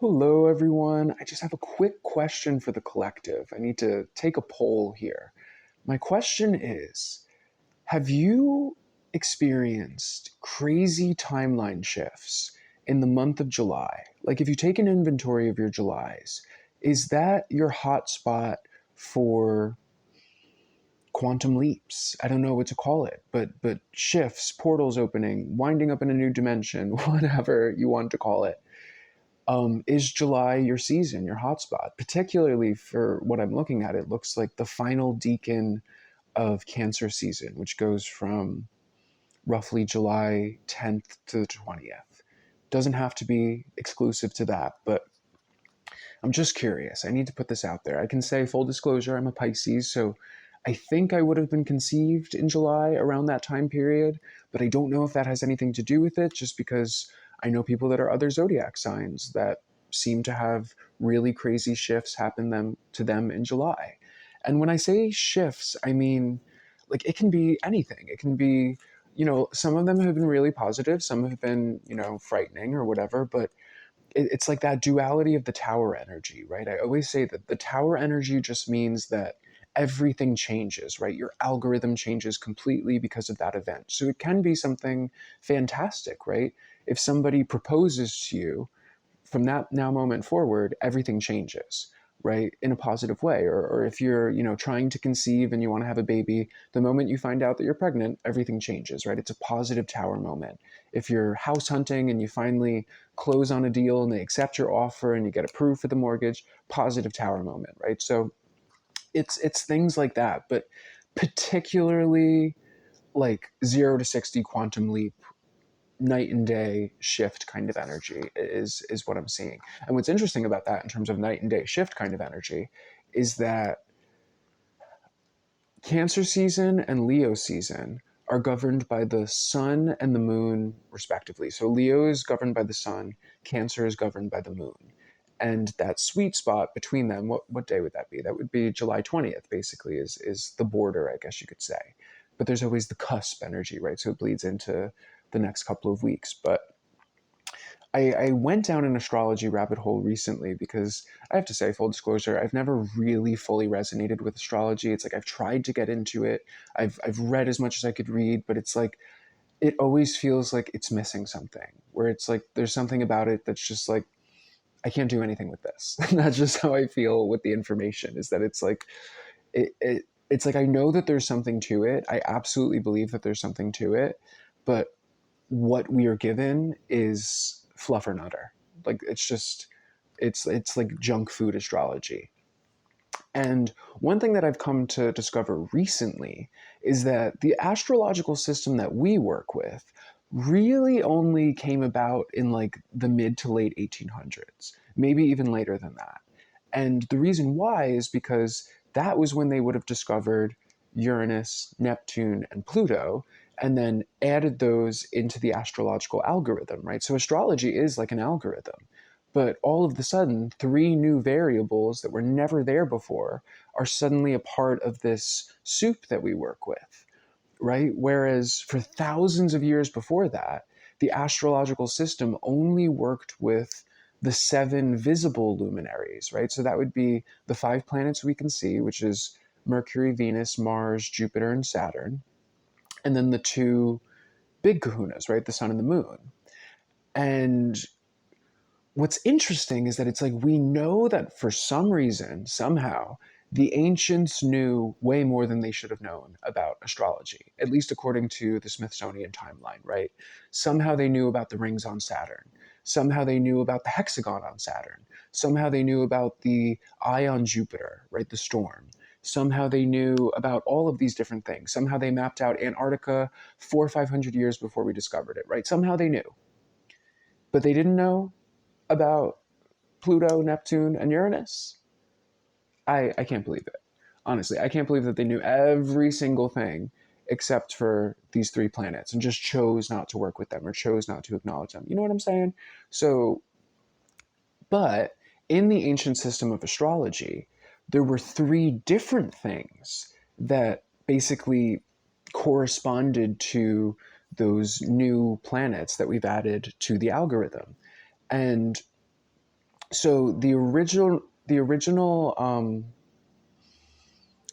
Hello, everyone. I just have a quick question for the collective. I need to take a poll here. My question is, have you experienced crazy timeline shifts in the month of July? Like, if you take an inventory of your Julys, is that your hotspot for quantum leaps? I don't know what to call it, but shifts, portals opening, winding up in a new dimension, whatever you want to call it. Is July your season, your hotspot? Particularly for what I'm looking at, it looks like the final decan of Cancer season, which goes from roughly July 10th to the 20th. Doesn't have to be exclusive to that, but I'm just curious. I need to put this out there. I can say, full disclosure, I'm a Pisces, so I think I would have been conceived in July around that time period, but I don't know if that has anything to do with it, just because I know people that are other zodiac signs that seem to have really crazy shifts happen to them in July. And when I say shifts, I mean, like, it can be anything. It can be, some of them have been really positive, some have been, frightening or whatever, but it's like that duality of the tower energy, right? I always say that the tower energy just means that everything changes, right? Your algorithm changes completely because of that event. So it can be something fantastic, right? If somebody proposes to you, from that now moment forward, everything changes, right, in a positive way. Or if you're, trying to conceive and you want to have a baby, the moment you find out that you're pregnant, everything changes, right? It's a positive tower moment. If you're house hunting and you finally close on a deal and they accept your offer and you get approved for the mortgage, positive tower moment, right? So it's things like that, but particularly like 0 to 60 quantum leap, night and day shift kind of energy is what I'm seeing. And what's interesting about that in terms of night and day shift kind of energy is that Cancer season and Leo season are governed by the sun and the moon respectively. So Leo is governed by the sun, Cancer is governed by the moon. And that sweet spot between them, what day would that be? That would be July 20th, basically, is the border, I guess you could say. But there's always the cusp energy, right? So it bleeds into the next couple of weeks. But I went down an astrology rabbit hole recently because I have to say, full disclosure, I've never really fully resonated with astrology. It's like I've tried to get into it. I've read as much as I could read, but it's like it always feels like it's missing something. Where it's like there's something about it that's just like I can't do anything with this. And that's just how I feel with the information. Is that it's like it's like I know that there's something to it. I absolutely believe that there's something to it, but what we are given is fluff or nutter. Like it's just it's like junk food astrology. And one thing that I've come to discover recently is that the astrological system that we work with really only came about in like the mid to late 1800s, maybe even later than that. And the reason why is because that was when they would have discovered Uranus, Neptune, and Pluto, and then added those into the astrological algorithm, right? So astrology is like an algorithm. But all of the sudden, three new variables that were never there before are suddenly a part of this soup that we work with, right? Whereas for thousands of years before that, the astrological system only worked with the seven visible luminaries, right? So that would be the five planets we can see, which is Mercury, Venus, Mars, Jupiter, and Saturn, and then the two big kahunas, right? The sun and the moon. And what's interesting is that it's like we know that for some reason, somehow, the ancients knew way more than they should have known about astrology, at least according to the Smithsonian timeline, right? Somehow they knew about the rings on Saturn. Somehow they knew about the hexagon on Saturn. Somehow they knew about the eye on Jupiter, right? The storm. Somehow they knew about all of these different things. Somehow they mapped out Antarctica 400 or 500 years before we discovered it, right? Somehow they knew. But they didn't know about Pluto, Neptune, and Uranus. I can't believe it. Honestly, I can't believe that they knew every single thing except for these three planets and just chose not to work with them or chose not to acknowledge them. You know what I'm saying? So, but in the ancient system of astrology, there were three different things that basically corresponded to those new planets that we've added to the algorithm. And So the original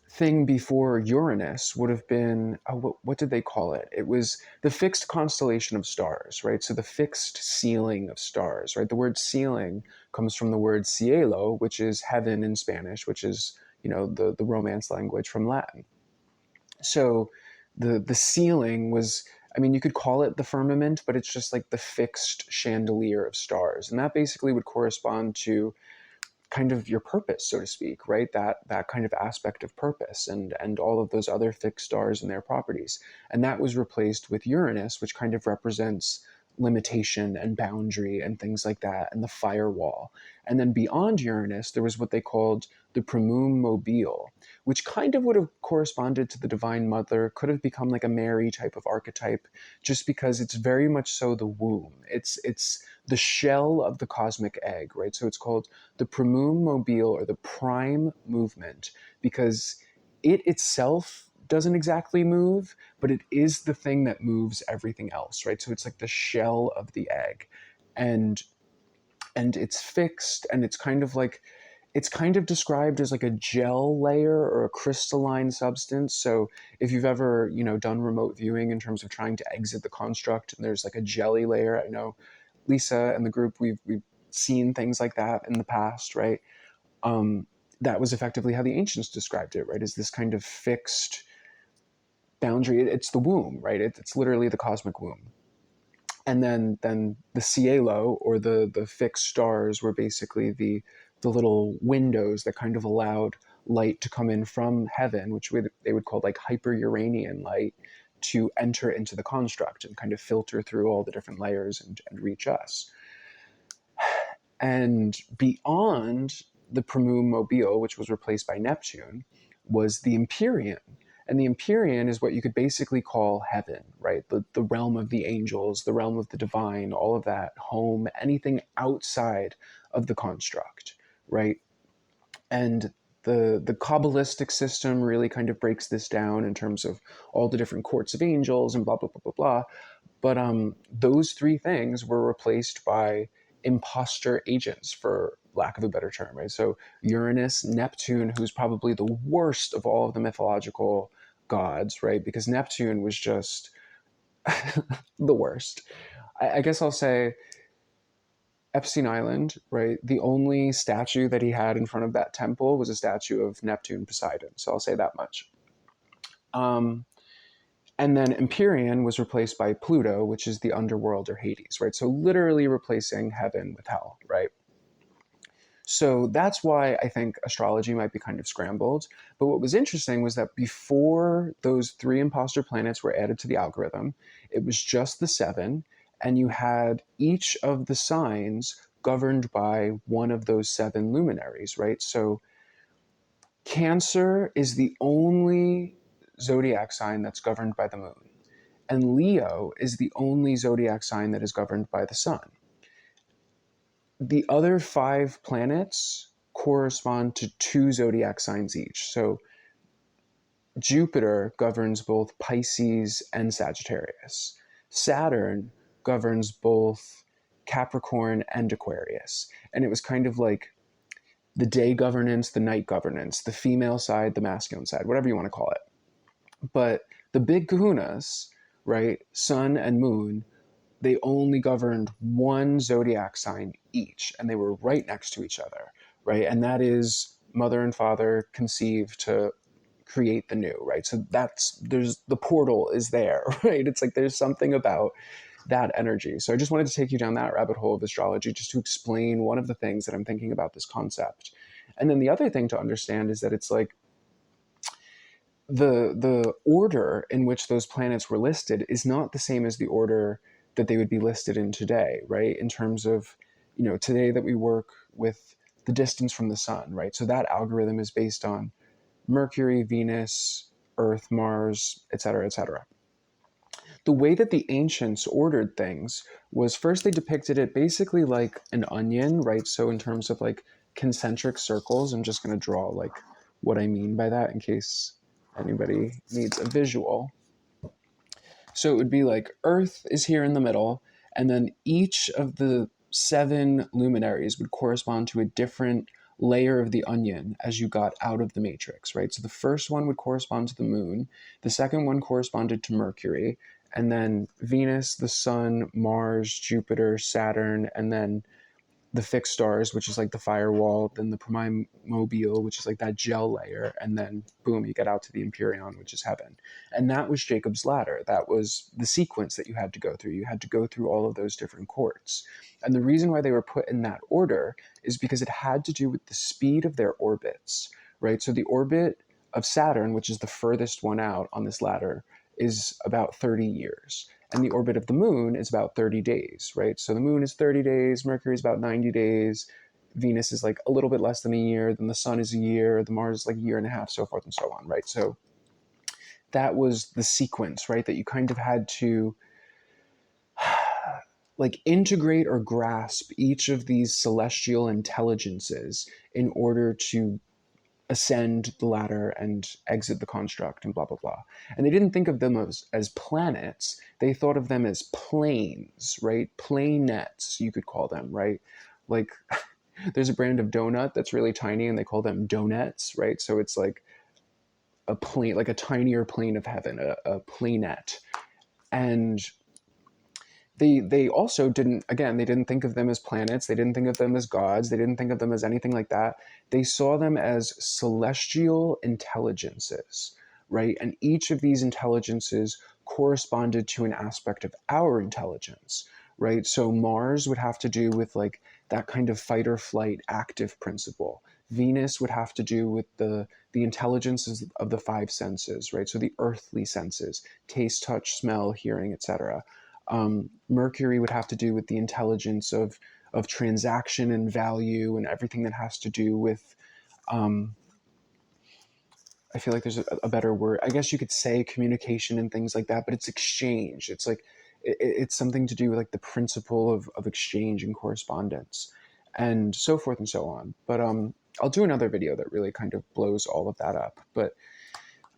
thing before Uranus would have been, what did they call it? It was the fixed constellation of stars, right? So the fixed ceiling of stars, right? The word ceiling comes from the word cielo, which is heaven in Spanish, which is, the Romance language from Latin. So the ceiling was, I mean, you could call it the firmament, but it's just like the fixed chandelier of stars, and that basically would correspond to kind of your purpose, so to speak, right? That kind of aspect of purpose, and all of those other fixed stars and their properties. And that was replaced with Uranus, which kind of represents limitation and boundary and things like that, and the firewall. And then beyond Uranus, there was what they called the primum mobile, which kind of would have corresponded to the Divine Mother, could have become like a Mary type of archetype, just because it's very much so the womb. It's the shell of the cosmic egg, right? So it's called the primum mobile, or the prime movement, because it itself doesn't exactly move, but it is the thing that moves everything else, right? So it's like the shell of the egg, and it's fixed, and it's kind of described as like a gel layer or a crystalline substance. So if you've ever, done remote viewing in terms of trying to exit the construct, and there's like a jelly layer, I know Lisa and the group, we've seen things like that in the past, right? um, that was effectively how the ancients described it, right? Is this kind of fixed boundary. It's the womb, right? It's literally the cosmic womb. And then the cielo, or the fixed stars, were basically the little windows that kind of allowed light to come in from heaven, which they would call like hyper Uranian light, to enter into the construct and kind of filter through all the different layers and reach us. And beyond the primum mobile, which was replaced by Neptune, was the Empyrean. And the Empyrean is what you could basically call heaven, right? The realm of the angels, the realm of the divine, all of that, home, anything outside of the construct, right? And the Kabbalistic system really kind of breaks this down in terms of all the different courts of angels and blah, blah, blah, blah, blah. But those three things were replaced by imposter agents, for lack of a better term, right? So Uranus, Neptune, who's probably the worst of all of the mythological gods, right? Because Neptune was just the worst. I guess I'll say Epstein Island, right? The only statue that he had in front of that temple was a statue of Neptune Poseidon. So I'll say that much. Um, And then Empyrean was replaced by Pluto, which is the underworld, or Hades, right? So literally replacing heaven with hell, right? So that's why I think astrology might be kind of scrambled. But what was interesting was that before those three imposter planets were added to the algorithm, it was just the seven, and you had each of the signs governed by one of those seven luminaries, right? So Cancer is the only zodiac sign that's governed by the moon, and Leo is the only zodiac sign that is governed by the sun. The other five planets correspond to two zodiac signs each. So Jupiter governs both Pisces and Sagittarius. Saturn governs both Capricorn and Aquarius. And it was kind of like the day governance, the night governance, the female side, the masculine side, whatever you want to call it. But the big kahunas, right, sun and moon, they only governed one zodiac sign each, and they were right next to each other, right? And that is mother and father conceived to create the new, right? So there's the portal is there, right? It's like there's something about that energy. So I just wanted to take you down that rabbit hole of astrology, just to explain one of the things that I'm thinking about this concept. And then the other thing to understand is that it's like the order in which those planets were listed is not the same as the order that they would be listed in today, right? In terms of, today that we work with the distance from the sun, right? So that algorithm is based on Mercury, Venus, Earth, Mars, et cetera, et cetera. The way that the ancients ordered things was, first they depicted it basically like an onion, right? So in terms of like concentric circles, I'm just going to draw like what I mean by that in case anybody needs a visual. So it would be like Earth is here in the middle, and then each of the 7 luminaries would correspond to a different layer of the onion as you got out of the matrix, right? So the first one would correspond to the moon, the second one corresponded to Mercury, and then Venus, the Sun, Mars, Jupiter, Saturn, and then the fixed stars, which is like the firewall, then the primordial, which is like that gel layer, and then boom, you get out to the Empyrean, which is heaven. And that was Jacob's ladder. That was the sequence that you had to go through. You had to go through all of those different courts. And the reason why they were put in that order is because it had to do with the speed of their orbits, right? So the orbit of Saturn, which is the furthest one out on this ladder, is about 30 years. And the orbit of the moon is about 30 days, right? So the moon is 30 days, Mercury is about 90 days, Venus is like a little bit less than a year, then the sun is a year, the Mars is like a year and a half, so forth and so on, right? So that was the sequence, right? That you kind of had to like integrate or grasp each of these celestial intelligences in order to ascend the ladder and exit the construct and blah blah blah. And they didn't think of them as planets, they thought of them as planes, right? Planets, you could call them, right? Like there's a brand of donut that's really tiny and they call them donuts, right? So it's like a plane, like a tinier plane of heaven, a planet. And they also didn't, again, they didn't think of them as planets, they didn't think of them as gods, they didn't think of them as anything like that. They saw them as celestial intelligences, right? And each of these intelligences corresponded to an aspect of our intelligence, right? So Mars would have to do with like that kind of fight or flight active principle. Venus would have to do with the intelligences of the 5 senses, right? So the earthly senses, taste, touch, smell, hearing, etc. Mercury would have to do with the intelligence of transaction and value and everything that has to do with, I feel like there's a better word. I guess you could say communication and things like that, but it's exchange. It's like, it's something to do with like the principle of exchange and correspondence and so forth and so on. But I'll do another video that really kind of blows all of that up. But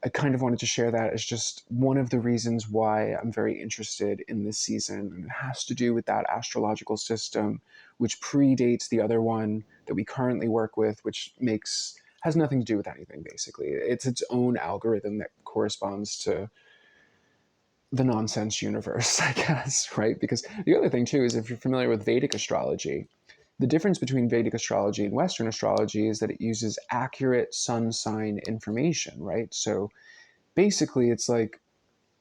I kind of wanted to share that as just one of the reasons why I'm very interested in this season. And it has to do with that astrological system, which predates the other one that we currently work with, which has nothing to do with anything, basically. It's its own algorithm that corresponds to the nonsense universe, I guess, right? Because the other thing, too, is if you're familiar with Vedic astrology, the difference between Vedic astrology and Western astrology is that it uses accurate sun sign information, right? So basically, it's like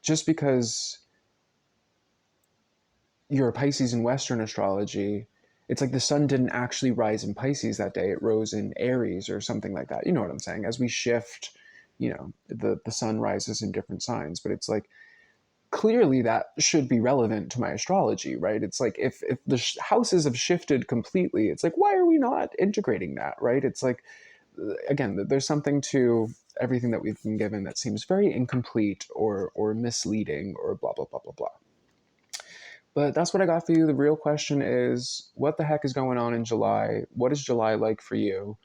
just because you're a Pisces in Western astrology, it's like the sun didn't actually rise in Pisces that day. It rose in Aries or something like that. You know what I'm saying? As we shift, the sun rises in different signs. But it's like, clearly that should be relevant to my astrology, right? It's like if the houses have shifted completely, it's like, why are we not integrating that, right? It's like, again, there's something to everything that we've been given that seems very incomplete or misleading or blah blah blah blah blah. But that's what I got for you. The real question is, what the heck is going on in July? What is July like for you?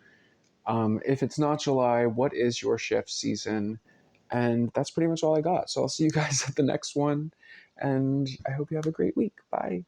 If it's not July, what is your shift season? And that's pretty much all I got. So I'll see you guys at the next one. And I hope you have a great week. Bye.